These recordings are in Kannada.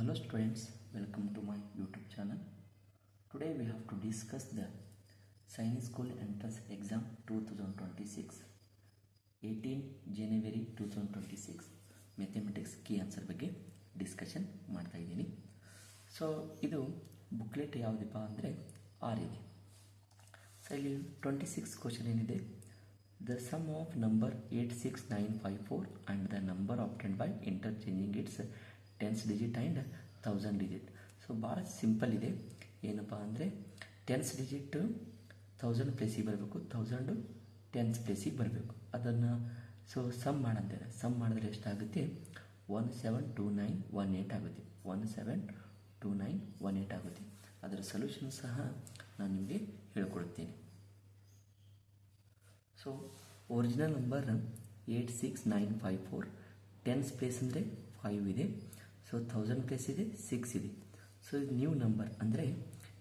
Hello students, welcome to my YouTube channel. Today we have to discuss the Science School Entrance Exam 2026 18 January 2026 Mathematics Key Answer ಬಗ್ಗೆ ಡಿಸ್ಕಷನ್ ಮಾಡ್ತಾ ಇದ್ದೀನಿ. ಸೊ ಇದು ಬುಕ್ಲೆಟ್ ಯಾವುದಪ್ಪ ಅಂದರೆ ಆರಿದೆ. ಸೊ ಇಲ್ಲಿ 26 ಕ್ವಶನ್ ಏನಿದೆ, the sum of number 86954 and the number obtained by interchanging its tense digit and 1000 digit. So ಭಾಳ ಸಿಂಪಲ್ ಇದೆ. ಏನಪ್ಪ ಅಂದರೆ ಟೆನ್ಸ್ ಡಿಜಿಟ್ 1000 ಪ್ಲೇಸಿಗೆ ಬರಬೇಕು, 1000 ಟೆನ್ಸ್ ಪ್ಲೇಸಿಗೆ ಬರಬೇಕು. ಅದನ್ನು ಸೊ ಸಮ್ ಮಾಡಂತಾರೆ. ಸಮ್ ಮಾಡಿದ್ರೆ ಎಷ್ಟಾಗುತ್ತೆ? 172918 ಆಗುತ್ತೆ. 172918 ಆಗುತ್ತೆ. ಅದರ ಸೊಲ್ಯೂಷನ್ ಸಹ ನಾನು ನಿಮಗೆ ಹೇಳ್ಕೊಡ್ತೀನಿ. So original number 86954, tense place ಅಂದರೆ 5 ಇದೆ. ಸೊ 1000 ಪ್ಲೇಸ್ ಇದೆ, 6 ಇದೆ. ಸೊ ಇದು ನ್ಯೂ ನಂಬರ್ ಅಂದರೆ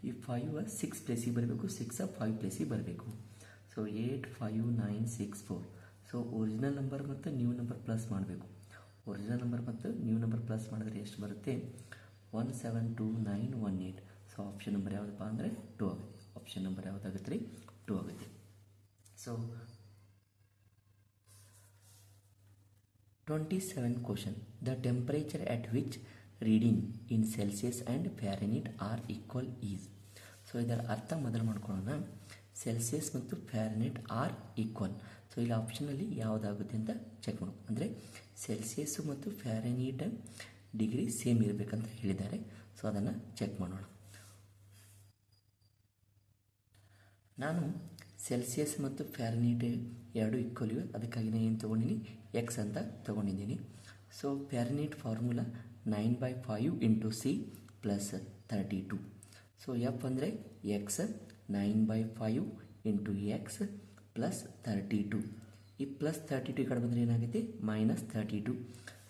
ಈ 5 6 ಪ್ಲೇಸಿಗೆ ಬರಬೇಕು, 6 5 ಪ್ಲೇಸಿಗೆ ಬರಬೇಕು. ಸೊ 85964. ಸೊ ಒರಿಜಿನಲ್ ನಂಬರ್ ಮತ್ತು ನ್ಯೂ ನಂಬರ್ ಪ್ಲಸ್ ಮಾಡಬೇಕು. ಒರಿಜಿನಲ್ ನಂಬರ್ ಮತ್ತು ನ್ಯೂ ನಂಬರ್ ಪ್ಲಸ್ ಮಾಡಿದ್ರೆ ಎಷ್ಟು ಬರುತ್ತೆ? 172918. ಸೊ ಆಪ್ಷನ್ ನಂಬರ್ ಯಾವುದಪ್ಪ ಅಂದರೆ 2 ಆಗುತ್ತೆ. ಆಪ್ಷನ್ ನಂಬರ್ ಯಾವುದಾಗುತ್ತೆ ರೀ? 2 ಆಗುತ್ತೆ. So 27 question. The temperature at which reading in Celsius and Fahrenheit are equal is. So ಇದರ ಅರ್ಥ ಮೊದಲು ಮಾಡ್ಕೊಳ್ಳೋಣ. ಸೆಲ್ಸಿಯಸ್ ಮತ್ತು ಫ್ಯಾರನೈಟ್ ಆರ್ ಈಕ್ವಲ್. ಸೊ ಇಲ್ಲಿ ಆಪ್ಷನಲ್ಲಿ ಯಾವುದಾಗುತ್ತೆ ಅಂತ ಚೆಕ್ ಮಾಡೋಣ. ಅಂದರೆ ಸೆಲ್ಸಿಯಸ್ಸು ಮತ್ತು ಫ್ಯಾರನೈಟ್ ಡಿಗ್ರಿ ಸೇಮ್ ಇರಬೇಕಂತ ಹೇಳಿದ್ದಾರೆ. ಸೊ ಅದನ್ನು ಚೆಕ್ ಮಾಡೋಣ. ನಾನು ಸೆಲ್ಸಿಯಸ್ ಮತ್ತು ಫ್ಯಾರನೈಟ್ ಎರಡು ಈಕ್ವಲ್ ಇವೆ. ಅದಕ್ಕಾಗಿ ನಾನು ಏನು ತೊಗೊಂಡಿನಿ? ಎಕ್ಸ್ ಅಂತ ತೊಗೊಂಡಿದ್ದೀನಿ. So Fahrenheit formula 9/5 into C plus 32. So F ಅಂದರೆ ಎಕ್ಸ್, 9/5 ಇಂಟು ಎಕ್ಸ್ ಪ್ಲಸ್ 32. ಈ ಪ್ಲಸ್ 32 ಕಡೆ ಬಂದರೆ ಏನಾಗುತ್ತೆ? -32.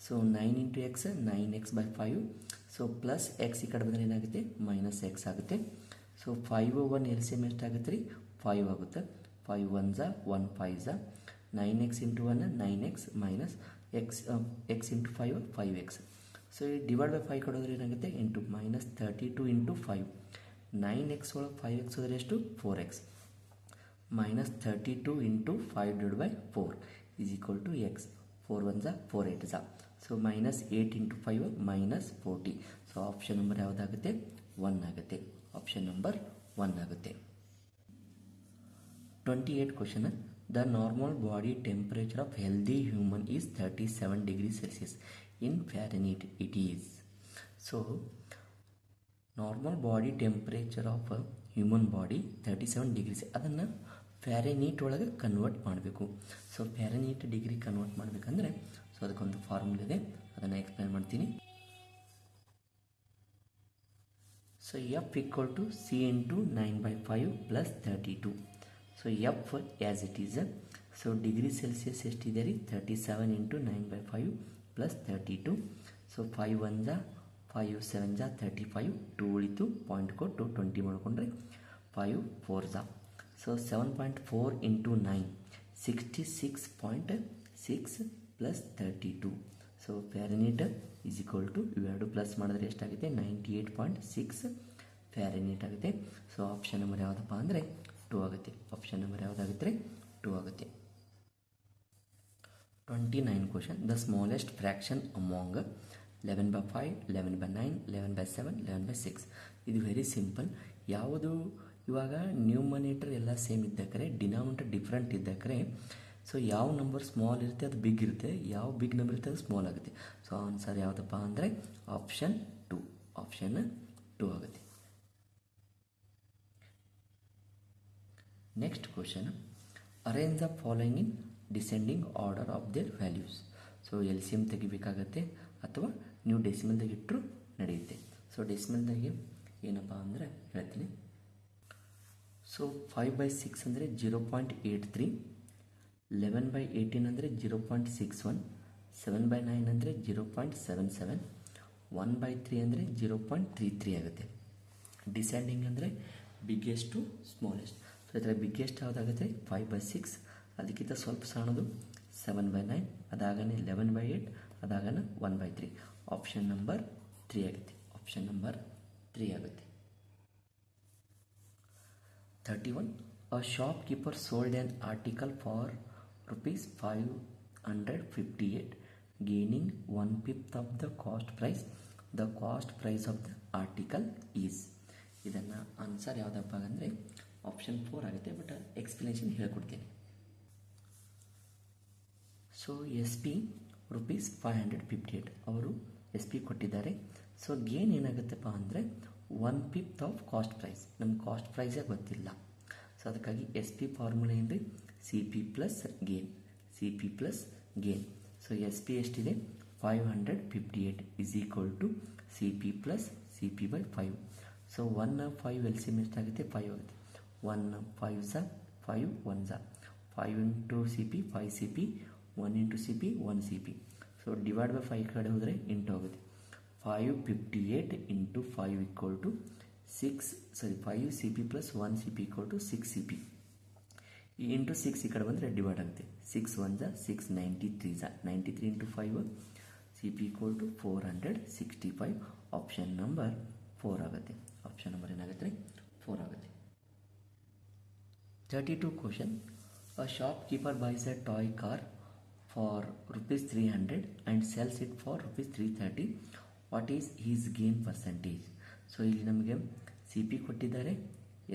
So 9 into X 9x/5. So plus X ಈ ಕಡೆ ಬಂದರೆ ಏನಾಗುತ್ತೆ? -x ಆಗುತ್ತೆ. ಸೊ 5 1 LCM ಎಷ್ಟಾಗುತ್ತೆ ರೀ? 5 ಆಗುತ್ತೆ. 5 1 1 5 9x into 1 9x minus X into 5 5x. So ಈ ಡಿವೈಡ್ ಬೈ 5 ಕೊಡೋದ್ರೆ ಏನಾಗುತ್ತೆ? Into -32 into 5. 9x ಒಳಗೆ 5x ಹೋದರೆ ಎಷ್ಟು? 4x. -32 into 5/4 is equal to x. 4 1 4 8 so -8 into 5 -40. So option number ಯಾವುದಾಗುತ್ತೆ? 1 ಆಗುತ್ತೆ. ಆಪ್ಷನ್ ನಂಬರ್ 1 ಆಗುತ್ತೆ. 28 question. The normal body temperature of healthy human is 37 degrees Celsius. In Fahrenheit it is. So normal body temperature of a human body 37 degrees. ಅದನ್ನು ಫ್ಯಾರನೈಟ್ ಒಳಗೆ ಕನ್ವರ್ಟ್ ಮಾಡಬೇಕು. ಸೊ ಫ್ಯಾರನೈಟ್ ಡಿಗ್ರಿ ಕನ್ವರ್ಟ್ ಮಾಡಬೇಕಂದ್ರೆ ಸೊ ಅದಕ್ಕೊಂದು ಫಾರ್ಮುಲಾ ಇದೆ, ಅದನ್ನು ಎಕ್ಸ್ಪ್ಲೈನ್ ಮಾಡ್ತೀನಿ. So F equal to C into 9/5 plus 32. So F as it is. So degree Celsius ಎಷ್ಟಿದೆ ರೀ? 37 ಇಂಟು 9/5 ಪ್ಲಸ್ 32. ಸೊ 5 1 5 7 35. 2 ಉಳಿತು, ಪಾಯಿಂಟ್ ಕೊಟ್ಟು 20 ಮಾಡಿಕೊಂಡ್ರೆ 5 4 so 7.4 into 9 66.6 plus 32. So Fahrenheit is equal to ಇವೆರಡು ಪ್ಲಸ್ ಮಾಡಿದ್ರೆ ಎಷ್ಟಾಗುತ್ತೆ? 98.6 ಫ್ಯಾರನೈಟ್ ಆಗುತ್ತೆ. ಸೊ ಆಪ್ಷನ್ ನಂಬರ್ ಯಾವುದಪ್ಪ ಅಂದರೆ 2 ಆಗುತ್ತೆ. ಆಪ್ಷನ್ ನಂಬರ್ ಯಾವುದಾಗುತ್ತೆ? 2 ಆಗುತ್ತೆ. 29 question. The smallest fraction among 11/5 11/9 11/7 11/6. ಇದು ವೆರಿ ಸಿಂಪಲ್. ಯಾವುದು ಇವಾಗ ನ್ಯೂಮನೇಟರ್ ಎಲ್ಲ ಸೇಮ್ ಇದ್ದಕ್ರೆ ಡಿನಾಮಿನೇಟರ್ ಡಿಫ್ರೆಂಟ್ ಇದ್ದಕ್ರೆ ಸೊ ಯಾವ ನಂಬರ್ ಸ್ಮಾಲ್ ಇರುತ್ತೆ ಅದು ಬಿಗ್ ಇರುತ್ತೆ, ಯಾವ ಬಿಗ್ ನಂಬರ್ ಇರುತ್ತೆ ಅದು ಸ್ಮಾಲ್ ಆಗುತ್ತೆ. ಸೊ ಆನ್ಸರ್ ಯಾವುದಪ್ಪ ಅಂದರೆ ಆಪ್ಷನ್ 2. ಆಪ್ಷನ್ 2 ಆಗುತ್ತೆ. Next question. Arrange the following in descending order of their values. So LCM ತೆಗಿಬೇಕಾಗತ್ತೆ ಅಥವಾ ನೀವು ಡೆಸಿಮಲ್ದಾಗ ಇಟ್ಟರು ನಡೆಯುತ್ತೆ. ಸೊ ಡೆಸಿಮಲ್ದಾಗೆ ಏನಪ್ಪ ಅಂದರೆ ಹೇಳ್ತೀನಿ. ಸೊ 5/6 ಅಂದರೆ 0.83, 11/18 ಅಂದರೆ 0.61, 7/9 ಅಂದರೆ 0.77, 1/3 ಅಂದರೆ 0.33 ಆಗುತ್ತೆ. ಡಿಸೆಂಡಿಂಗ್ ಅಂದರೆ ಬಿಗ್ಗೆಸ್ಟ್ ಟು ಸ್ಮಾಲೆಸ್ಟ್. ಸೊ ಇದರ ಬಿಗ್ಗೆಸ್ಟ್ ಯಾವುದಾಗುತ್ತೆ? 5/6. ಅದಕ್ಕಿಂತ ಸ್ವಲ್ಪ ಸಣ್ಣದು 7/9, ಅದಾಗನೇ 11/8, ಅದಾಗನೇ 1/3. ಆಪ್ಷನ್ ನಂಬರ್ 3 ಆಗುತ್ತೆ. ಆಪ್ಷನ್ ನಂಬರ್ 3 ಆಗುತ್ತೆ. 31. A shopkeeper sold an article for rupees 558, gaining 1/5 of the cost price. The cost price of the article is. ಇದನ್ನು ಆನ್ಸರ್ ಯಾವುದಪ್ಪ ಅಂದರೆ ಆಪ್ಷನ್ 4 ಆಗುತ್ತೆ. ಬಟ್ ಎಕ್ಸ್ಪ್ಲನೇಷನ್ ಹೇಳ್ಕೊಡ್ತೀನಿ. ಸೊ ಎಸ್ ಪಿ ರುಪೀಸ್ 558 ಅವರು ಎಸ್ ಪಿ ಕೊಟ್ಟಿದ್ದಾರೆ. ಸೊ ಗೇನ್ ಏನಾಗುತ್ತಪ್ಪ ಅಂದರೆ 1/5 ಆಫ್ ಕಾಸ್ಟ್ ಪ್ರೈಸ್. ನಮ್ಗೆ ಕಾಸ್ಟ್ ಪ್ರೈಸೇ ಗೊತ್ತಿಲ್ಲ. ಸೊ ಅದಕ್ಕಾಗಿ ಎಸ್ ಪಿ ಫಾರ್ಮುಲಾ ಏನು ರೀ, C P plus gain, C P plus gain. So S P ಎಷ್ಟಿದೆ 558 is equal to C P plus C P by 5. So 1 5 L C M ಎಷ್ಟಾಗುತ್ತೆ 5 ಆಗುತ್ತೆ. 1 5 ಝ 5 1 ಝ 5 into C P 5 C P 1 into C P 1 C P. So divide by 5 ಕಡೆ ಹೋದರೆ ಇಂಟು ಹೋಗುತ್ತೆ. 558 into 5 equal to 5 C P plus 1 C P equal to 6 C P. ಈ ಇಂಟು 6 ಈ ಕಡೆ ಬಂದರೆ ಡಿವೈಡ್ ಆಗುತ್ತೆ. 6 1 ಝ 6 93 ಝ 93 into 5 C P equal to 465. Option number 4 ಆಗುತ್ತೆ. ಆಪ್ಷನ್ ನಂಬರ್ ಏನಾಗುತ್ತೆ 4 ಆಗುತ್ತೆ. 32 question. A shopkeeper buys a toy car for rupees 300 and sells it for rupees 330. What is his gain percentage? So ಇಲ್ಲಿ ನಮಗೆ ಸಿ ಪಿ ಕೊಟ್ಟಿದ್ದಾರೆ,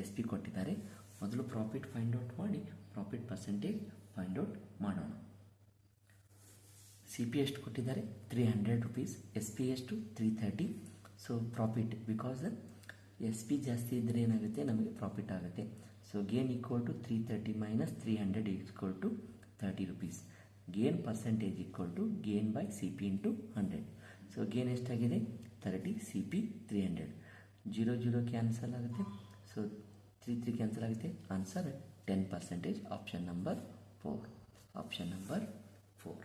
ಎಸ್ ಪಿ ಕೊಟ್ಟಿದ್ದಾರೆ. ಮೊದಲು ಪ್ರಾಫಿಟ್ ಫೈಂಡ್ ಔಟ್ ಮಾಡಿ ಪ್ರಾಫಿಟ್ ಪರ್ಸೆಂಟೇಜ್ ಫೈಂಡ್ ಔಟ್ ಮಾಡೋಣ. ಸಿ ಪಿ ಎಷ್ಟು ಕೊಟ್ಟಿದ್ದಾರೆ 300 ರುಪೀಸ್, ಎಸ್ ಪಿ ಎಷ್ಟು 330. So profit because S P ಜಾಸ್ತಿ ಇದ್ದರೆ ಏನಾಗುತ್ತೆ ನಮಗೆ ಪ್ರಾಫಿಟ್ ಆಗುತ್ತೆ. So gain equal to 330 minus 300 equal to 30 rupees. Gain percentage equal to gain by C P into 100. So gain ಎಷ್ಟಾಗಿದೆ 30, ಸಿ ಪಿ 300. 0 0 ಕ್ಯಾನ್ಸಲ್ ಆಗುತ್ತೆ. ಸೊ 3 3 ಕ್ಯಾನ್ಸಲ್ ಆಗುತ್ತೆ. Answer 10%. Option number 4. Option number 4.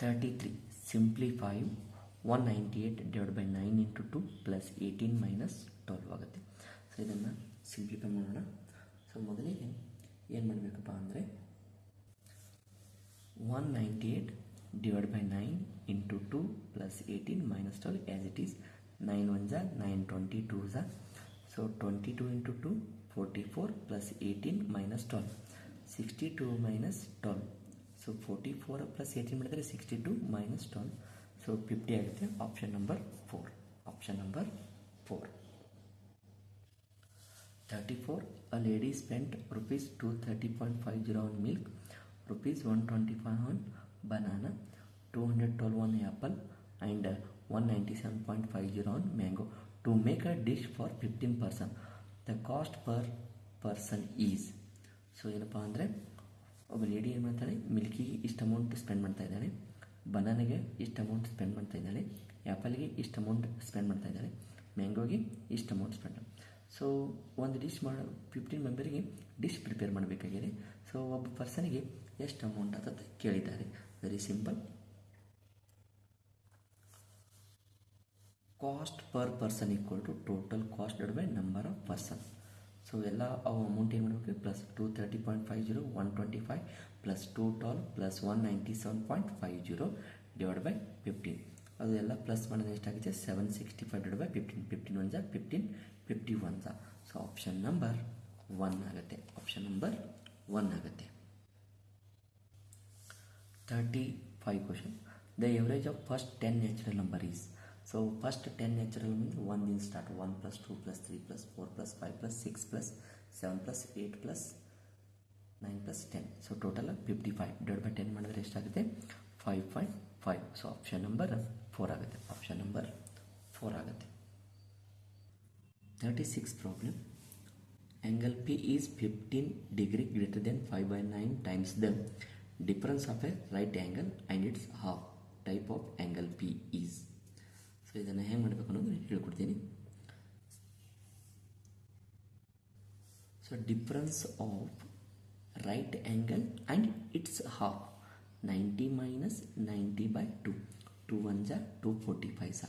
33. Simplify 198 divide by 9 into 2 plus 18 minus 12 ಆಗುತ್ತೆ. ಸೊ ಇದನ್ನು ಸಿಂಪ್ಲಿಫೈ ಮಾಡೋಣ. ಸೊ ಮೊದಲಿಗೆ ಏನು ಮಾಡಬೇಕಪ್ಪ ಅಂದರೆ 198 divide by 9 into 2 plus 18 minus 12 as it is. 9 1 ಝ 9 22 ಝ. So 22 into 2 44 plus 18 minus 12 62 minus 12. So 44 plus 18 ಮಾಡಿದರೆ 62 ಮೈನಸ್ 12. ಸೊ 50 ಆಗುತ್ತೆ. Option number 4. Option number 4. 34. A lady spent rupees 230.50 on milk, rupees 125 on banana, 212 on apple and 197.50 on mango to make a dish for 15 person. The cost per person is. So ಏನಪ್ಪ ಅಂದರೆ ಒಬ್ಬ ಲೇಡಿ ಏನು ಮಾಡ್ತಾಳೆ, ಮಿಲ್ಕಿಗೆ ಇಷ್ಟು ಅಮೌಂಟ್ ಸ್ಪೆಂಡ್ ಮಾಡ್ತಾ ಇದ್ದಾಳೆ, ಬನಾನಿಗೆ ಇಷ್ಟು ಅಮೌಂಟ್ ಸ್ಪೆಂಡ್ ಮಾಡ್ತಾ ಇದ್ದಾಳೆ, ಆ್ಯಪಲ್ಗೆ ಇಷ್ಟು ಅಮೌಂಟ್ ಸ್ಪೆಂಡ್ ಮಾಡ್ತಾ ಇದ್ದಾಳೆ, ಮ್ಯಾಂಗೋಗೆ ಇಷ್ಟು ಅಮೌಂಟ್ ಸ್ಪೆಂಡ್. ಸೊ ಒಂದು ಡಿಶ್ 15 ಮೆಂಬರಿಗೆ ಡಿಶ್ ಪ್ರಿಪೇರ್ ಮಾಡಬೇಕಾಗಿದೆ. ಸೊ ಒಬ್ಬ ಪರ್ಸನಿಗೆ ಎಷ್ಟು ಅಮೌಂಟ್ ಆಗುತ್ತೆ ಕೇಳಿದ್ದಾರೆ. Very simple. Cost per person equal to total cost divide by number of person. So ಎಲ್ಲ ಅವು ಅಮೌಂಟ್ ಏನು ಮಾಡಬೇಕು plus 230.50 125 plus 212 plus 197.50 divide by 15. ಅದು ಎಲ್ಲ ಪ್ಲಸ್ ಮಾಡಿದ್ರೆ ಎಷ್ಟಾಗುತ್ತೆ 765 ಡಿವೈಡ್ ಬೈ 15. 15 1 ಝ 15 51 ಝ. ಸೊ ಆಪ್ಷನ್ ನಂಬರ್ 1 ಆಗುತ್ತೆ. ಆಪ್ಷನ್ ನಂಬರ್ 1 ಆಗುತ್ತೆ. 35 question. The average of first 10 natural number is. So first 10 natural means 1 ದಿಂದ start. 1 plus 2 plus 3 plus 4 plus 5 plus 6 plus 7 plus 8 plus 9 plus 10. So total 55 divide by 10 ಮಾಡಿದ್ರೆ ಎಷ್ಟಾಗುತ್ತೆ 5.5. ಸೊ ಆಪ್ಷನ್ ನಂಬರ್ 4 ಆಗುತ್ತೆ. ಆಪ್ಷನ್ ನಂಬರ್ 4 ಆಗುತ್ತೆ. 36 problem. Angle P is 15 degree greater than 5/9 times the difference of a right angle and its half. Type of angle P is. So ಇದನ್ನು ಹೇಗೆ ಮಾಡಬೇಕು ಅನ್ನೋದು ಹೇಳ್ಕೊಡ್ತೀನಿ. So difference of right angle and its half 90 minus 90 by 2. 2 1 ಝ 245 ಝ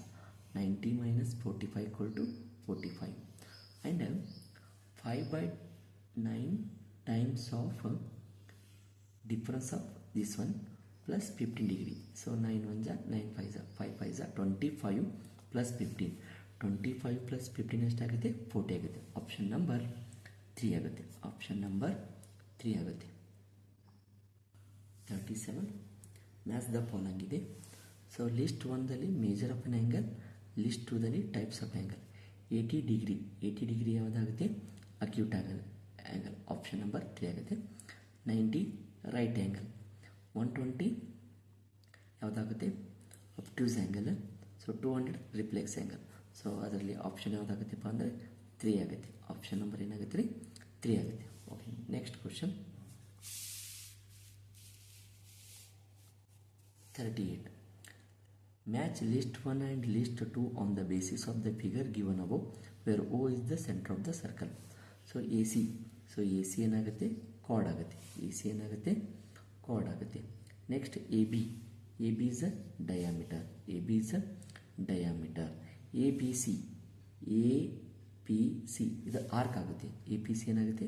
90 minus 45 equal to 45 and 5/9 times of difference of this one plus 15 degree. So 9 1 ಜಾ 9 5 ಜಾ 5 5 ಜಾ 25 ಪ್ಲಸ್ 15. 25 ಪ್ಲಸ್ 15 ಎಷ್ಟಾಗುತ್ತೆ? 40 ಆಗುತ್ತೆ. ಆಪ್ಷನ್ ನಂಬರ್ 3 ಆಗುತ್ತೆ. ಆಪ್ಷನ್ ನಂಬರ್ 3 ಆಗುತ್ತೆ. 37 ಮ್ಯಾಚ್ ದ ಫಾಲೋಯಿಂಗ್ ಇದೆ. ಸೊ ಲಿಸ್ಟ್ 1ದಲ್ಲಿ measure of an angle, list 2ದಲ್ಲಿ ಟೈಪ್ಸ್ ಆಫ್ ಆ್ಯಂಗಲ್. 80 ಡಿಗ್ರಿ ಯಾವುದಾಗುತ್ತೆ? Acute angle. ಆಪ್ಷನ್ ನಂಬರ್ 3 ಆಗುತ್ತೆ. 90 ರೈಟ್ ಆ್ಯಂಗಲ್. 120 ಯಾವುದಾಗುತ್ತೆ? Obtuse angle. So 200 reflex angle. So ಅದರಲ್ಲಿ ಆಪ್ಷನ್ ಯಾವುದಾಗುತ್ತಪ್ಪ ಅಂದರೆ 3 ಆಗುತ್ತೆ. ಆಪ್ಷನ್ ನಂಬರ್ ಏನಾಗುತ್ತೆ ರೀ? 3 ಆಗುತ್ತೆ. Okay, next question 38. Match list 1 and list 2 on the basis of the figure given above where O is the center of the circle. So AC. So AC ಏನಾಗುತ್ತೆ? chord ಆಗುತ್ತೆ. AC ಏನಾಗುತ್ತೆ? chord ಆಗುತ್ತೆ. Next AB. AB is a diameter. AB is a diameter. ABC. APC ಇದು ಆರ್ಕ್ ಆಗುತ್ತೆ. APC ಏನಾಗುತ್ತೆ?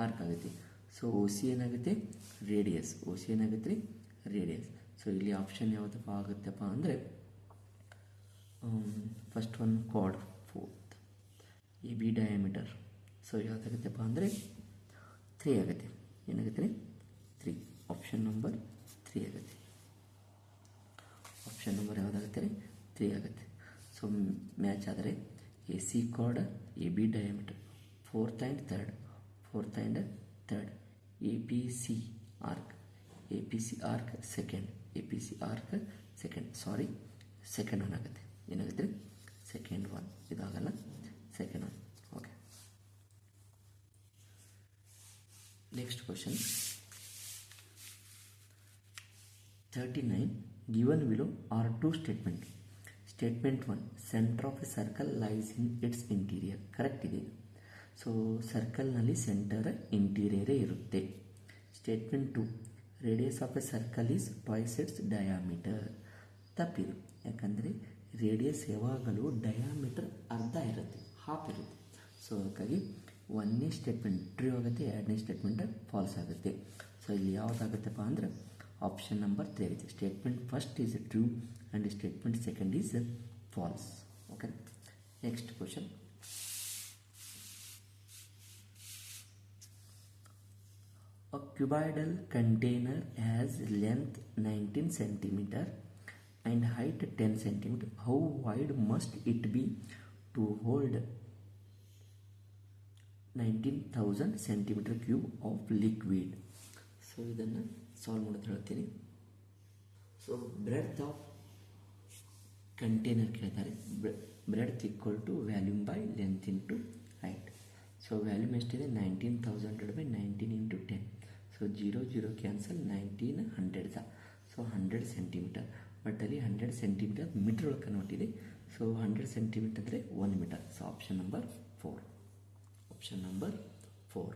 ಆರ್ಕ್ ಆಗುತ್ತೆ. ಸೊ OC ಏನಾಗುತ್ತೆ? ರೇಡಿಯಸ್. OC ಏನಾಗುತ್ತೆ ರೀ? ರೇಡಿಯಸ್. ಸೊ ಇಲ್ಲಿ ಆಪ್ಷನ್ ಯಾವುದಪ್ಪ ಆಗುತ್ತಪ್ಪ ಅಂದರೆ first one chord, fourth A B diameter. So ಯಾವುದಾಗುತ್ತಪ್ಪ ಅಂದರೆ 3 ಆಗುತ್ತೆ. ಏನಾಗುತ್ತೆ ರೀ? 3. ಆಪ್ಷನ್ ನಂಬರ್ 3 ಆಗುತ್ತೆ. ಆಪ್ಷನ್ ನಂಬರ್ ಯಾವುದಾಗುತ್ತೆ ರೀ? 3 ಆಗುತ್ತೆ. ಸೊ ಮ್ಯಾಚ್ ಆದರೆ A C chord, A B diameter, fourth and third, A P C arc, A P C arc second, A P C arc second one ಆಗುತ್ತೆ. ಏನಾಗುತ್ತೆ ರೀ? Second one. ಇದಾಗಲ್ಲ, second one. Okay, next question 39. Given below are 2 statement. Statement 1, centre of a circle lies in its interior. Correct ಇದೆ. ಸೊ ಸರ್ಕಲ್ನಲ್ಲಿ ಸೆಂಟರ್ ಇಂಟೀರಿಯರೇ ಇರುತ್ತೆ. Statement 2, radius of a circle is twice its diameter. ತಪ್ಪಿದು. ಯಾಕಂದರೆ ರೇಡಿಯಸ್ ಯಾವಾಗಲೂ ಡಯಾಮೀಟರ್ ಅರ್ಧ ಇರುತ್ತೆ, ಹಾಫ್ ಇರುತ್ತೆ. ಸೊ ಹಾಗಾಗಿ 1ನೇ ಸ್ಟೇಟ್ಮೆಂಟ್ ಟ್ರೂ ಆಗುತ್ತೆ, 2ನೇ ಸ್ಟೇಟ್ಮೆಂಟ್ ಫಾಲ್ಸ್ ಆಗುತ್ತೆ. ಸೊ ಇಲ್ಲಿ ಯಾವುದಾಗುತ್ತಪ್ಪ ಅಂದರೆ ಆಪ್ಷನ್ ನಂಬರ್ 3 ಆಗುತ್ತೆ. Statement first is true and statement second is false. Okay, next question A cuboidal container has length 19 cm and height 10 cm. How wide must it be to hold 19,000 centimeter cube of liquid? So ಇದನ್ನು ಸಾಲ್ವ್ ಮಾಡೋದು ಹೇಳ್ತೀನಿ. ಸೊ ಬ್ರೆಡ್ತ್ ಆಫ್ ಕಂಟೈನರ್ ಕೇಳ್ತಾರೆ. Breadth equal to volume by length into height. So volume ಎಷ್ಟಿದೆ? 19,000 by 19 into 10. So 0 cancel, 19 100 so 100 centimetre. But ಅಲ್ಲಿ 100 ಸೆಂಟಿಮೀಟರ್ ಮೀಟರ್ ಒಳಗೆ ಕನ್ವರ್ಟ್ ಇದೆ. ಸೊ 100 ಸೆಂಟಿಮೀಟರ್ ಅಂದರೆ 1 metre. So option number 4. Option number 4.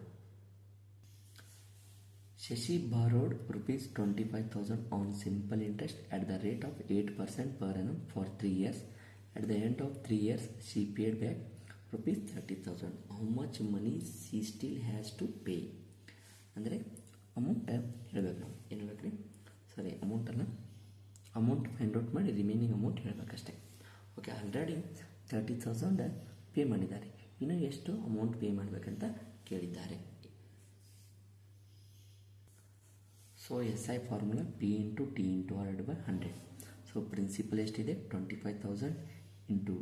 Shashi borrowed rupees 25,000 on simple interest at the rate of 8% per annum for 3 years. At the end of 3 years, she paid back rupees 30,000. How much money she still has to pay? ಅಂದರೆ ಅಮೌಂಟ್ ಹೇಳ್ಬೇಕು. ನಾವು ಏನು ಹೇಳ್ಬೇಕ್ರಿ? ಸರಿ, ಅಮೌಂಟನ್ನು ಫೈಂಡ್ ಔಟ್ ಮಾಡಿ ರಿಮೈನಿಂಗ್ ಅಮೌಂಟ್ ಹೇಳಬೇಕಷ್ಟೇ. ಓಕೆ, ಆಲ್ರೆಡಿ 30,000 ಪೇ ಮಾಡಿದ್ದಾರೆ. ಇನ್ನು ಎಷ್ಟು ಅಮೌಂಟ್ ಪೇ ಮಾಡಬೇಕಂತ ಕೇಳಿದ್ದಾರೆ. So SI formula P into T into R/100. So principal ಎಷ್ಟಿದೆ? 25,000 ಇಂಟು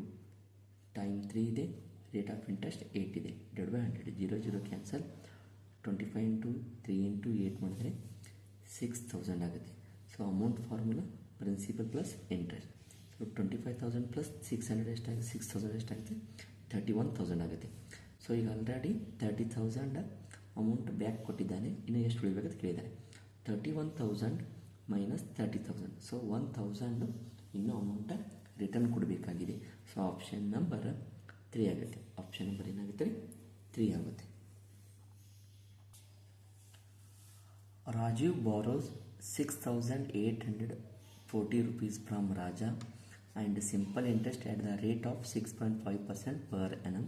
ಟೈಮ್ 3 ಇದೆ, ರೇಟ್ ಆಫ್ ಇಂಟ್ರೆಸ್ಟ್ 8 ಇದೆ, /100. 0 ಕ್ಯಾನ್ಸಲ್, 25 ಇಂಟು 3 ಇಂಟು 8 ಮಾಡಿದ್ರೆ 6,000 ಆಗುತ್ತೆ. So amount formula principal plus interest. So 25,000 plus 600 ಎಷ್ಟಾಗುತ್ತೆ? 6,000 ಎಷ್ಟಾಗುತ್ತೆ? 31,000 ಆಗುತ್ತೆ. ಸೊ ಈಗ ಆಲ್ರೆಡಿ 30,000 ಅಮೌಂಟ್ ಬ್ಯಾಕ್ ಕೊಟ್ಟಿದ್ದಾನೆ. ಇನ್ನು ಎಷ್ಟು ಉಳಿಬೇಕಂತ ಕೇಳಿದ್ದಾರೆ. 31,000 ಮೈನಸ್ 30,000. ಸೊ 1,000 ಇನ್ನೂ ಅಮೌಂಟ ರಿಟರ್ನ್ ಕೊಡಬೇಕಾಗಿದೆ. ಸೊ ಆಪ್ಷನ್ ನಂಬರ್ 3 ಆಗುತ್ತೆ. ಆಪ್ಷನ್ ನಂಬರ್ ಏನಾಗುತ್ತೆ? 3 ಆಗುತ್ತೆ. Rajiv borrows 6,840 rupees from Raja and simple interest at the rate of 6.5% per annum.